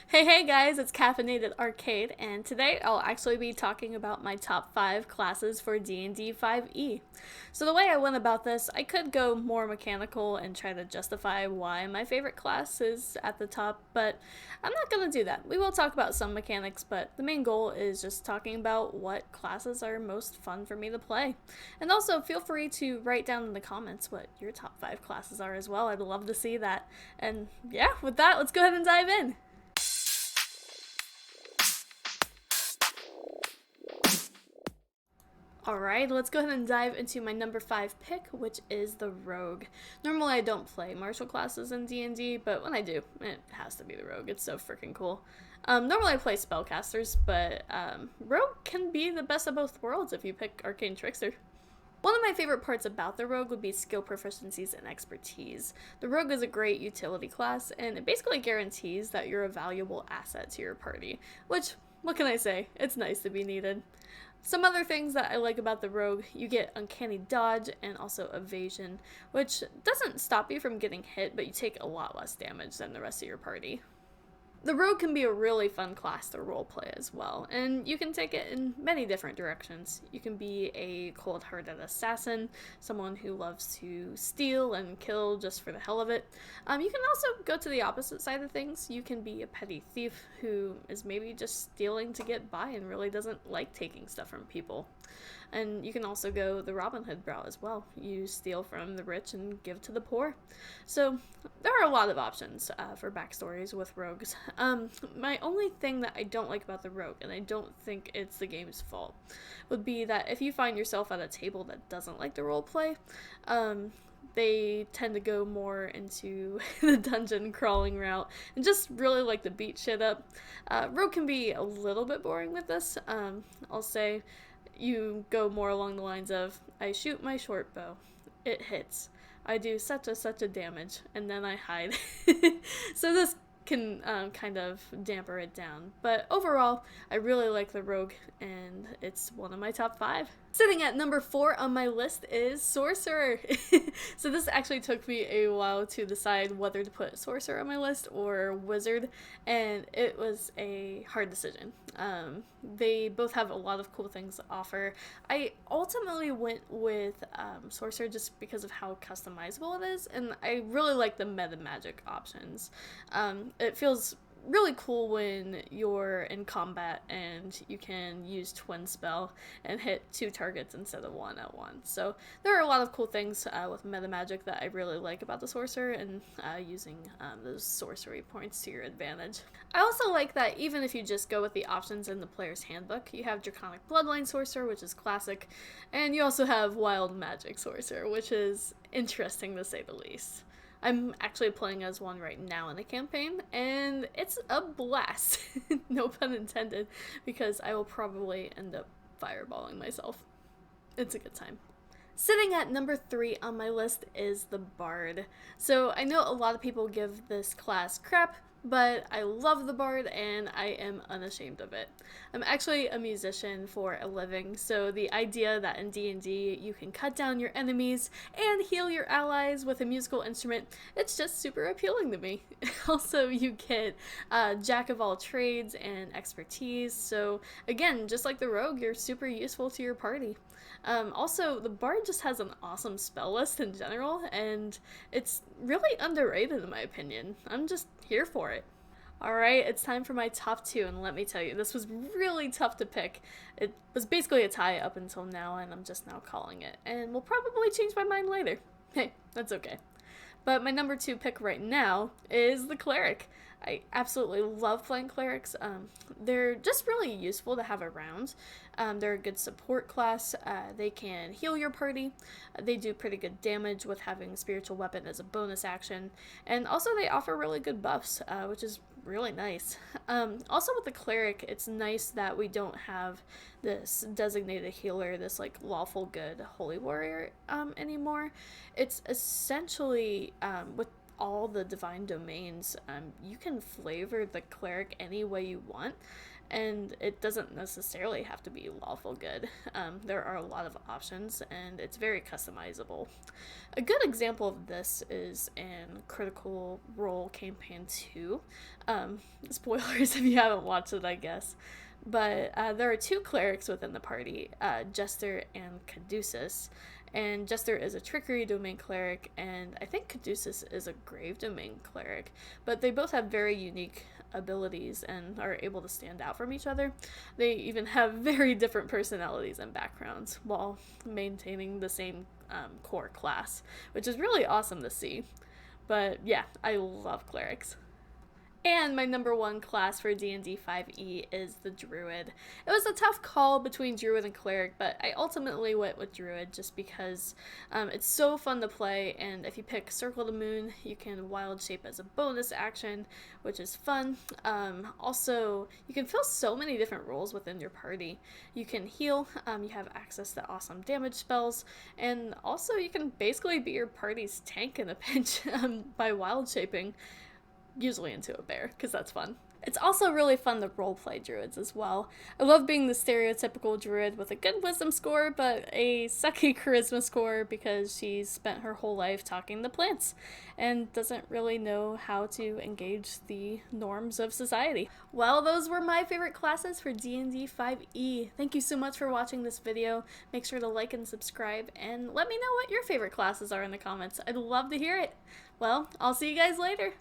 Hey guys, it's Caffeinated Arcade, and today I'll actually be talking about my top 5 classes for D&D 5e. So the way I went about this, I could go more mechanical and try to justify why my favorite class is at the top, but I'm not going to do that. We will talk about some mechanics, but the main goal is just talking about what classes are most fun for me to play. And also, feel free to write down in the comments what your top 5 classes are as well. I'd love to see that. And yeah, with that, let's go ahead and dive in. Alright, let's go ahead and dive into my number 5 pick, which is the Rogue. Normally I don't play martial classes in D&D, but when I do, it has to be the Rogue. It's so freaking cool. Normally I play spellcasters, but Rogue can be the best of both worlds if you pick Arcane Trickster. One of my favorite parts about the Rogue would be skill proficiencies and expertise. The Rogue is a great utility class, and it basically guarantees that you're a valuable asset to your party, which, what can I say, it's nice to be needed. Some other things that I like about the Rogue, you get Uncanny Dodge and also Evasion, which doesn't stop you from getting hit, but you take a lot less damage than the rest of your party. The Rogue can be a really fun class to roleplay as well, and you can take it in many different directions. You can be a cold-hearted assassin, someone who loves to steal and kill just for the hell of it. You can also go to the opposite side of things. You can be a petty thief who is maybe just stealing to get by and really doesn't like taking stuff from people. And you can also go the Robin Hood route as well. You steal from the rich and give to the poor. So there are a lot of options for backstories with rogues. My only thing that I don't like about the rogue, and I don't think it's the game's fault, would be that if you find yourself at a table that doesn't like the roleplay, they tend to go more into the dungeon crawling route and just really like to beat shit up. Rogue can be a little bit boring with this. I'll say you go more along the lines of, I shoot my short bow, it hits, I do such a damage, and then I hide. So this can kind of damper it down. But overall, I really like the Rogue, and it's one of my top 5. Sitting at number 4 on my list is Sorcerer. So this actually took me a while to decide whether to put Sorcerer on my list or Wizard, and it was a hard decision. They both have a lot of cool things to offer. I ultimately went with Sorcerer just because of how customizable it is, and I really like the meta magic options. It feels really cool when you're in combat and you can use twin spell and hit 2 targets instead of 1 at once. So there are a lot of cool things with meta magic that I really like about the sorcerer, and using those sorcery points to your advantage. I also like that even if you just go with the options in the player's handbook, you have Draconic Bloodline Sorcerer, which is classic, and you also have Wild Magic Sorcerer, which is interesting to say the least. I'm actually playing as one right now in the campaign, and it's a blast. No pun intended, because I will probably end up fireballing myself. It's a good time. Sitting at number 3 on my list is the Bard. So I know a lot of people give this class crap, but I love the Bard and I am unashamed of it. I'm actually a musician for a living, so the idea that in D&D you can cut down your enemies and heal your allies with a musical instrument, it's just super appealing to me. Also, you get jack of all trades and expertise, so again, just like the rogue, you're super useful to your party. Also, the Bard just has an awesome spell list in general, and it's really underrated in my opinion. I'm just here for it. Alright, it's time for my top 2, and let me tell you, this was really tough to pick. It was basically a tie up until now, and I'm just now calling it. And we'll probably change my mind later. Hey, that's okay. But my number 2 pick right now is the Cleric. I absolutely love playing Clerics. They're just really useful to have around. They're a good support class. They can heal your party. They do pretty good damage with having Spiritual Weapon as a bonus action. And also they offer really good buffs, which is really nice. Also with the Cleric, it's nice that we don't have this designated healer, this like lawful good holy warrior anymore. It's essentially with all the divine domains, you can flavor the cleric any way you want, and it doesn't necessarily have to be lawful good. There are a lot of options, and it's very customizable. A good example of this is in Critical Role Campaign 2. Spoilers if you haven't watched it, I guess. But there are two clerics within the party, Jester and Caduceus. And Jester is a trickery domain cleric, and I think Caduceus is a grave domain cleric. But they both have very unique abilities and are able to stand out from each other. They even have very different personalities and backgrounds while maintaining the same core class, which is really awesome to see. But yeah, I love clerics. And my number one class for D&D 5e is the Druid. It was a tough call between Druid and Cleric, but I ultimately went with Druid just because it's so fun to play, and if you pick Circle the Moon, you can wild shape as a bonus action, which is fun. Also, you can fill so many different roles within your party. You can heal, you have access to awesome damage spells, and also you can basically be your party's tank in a pinch by wild shaping. Usually into a bear, because that's fun. It's also really fun to roleplay druids as well. I love being the stereotypical druid with a good wisdom score, but a sucky charisma score because she's spent her whole life talking to plants and doesn't really know how to engage the norms of society. Well, those were my favorite classes for D&D 5e. Thank you so much for watching this video. Make sure to like and subscribe, and let me know what your favorite classes are in the comments. I'd love to hear it. Well, I'll see you guys later.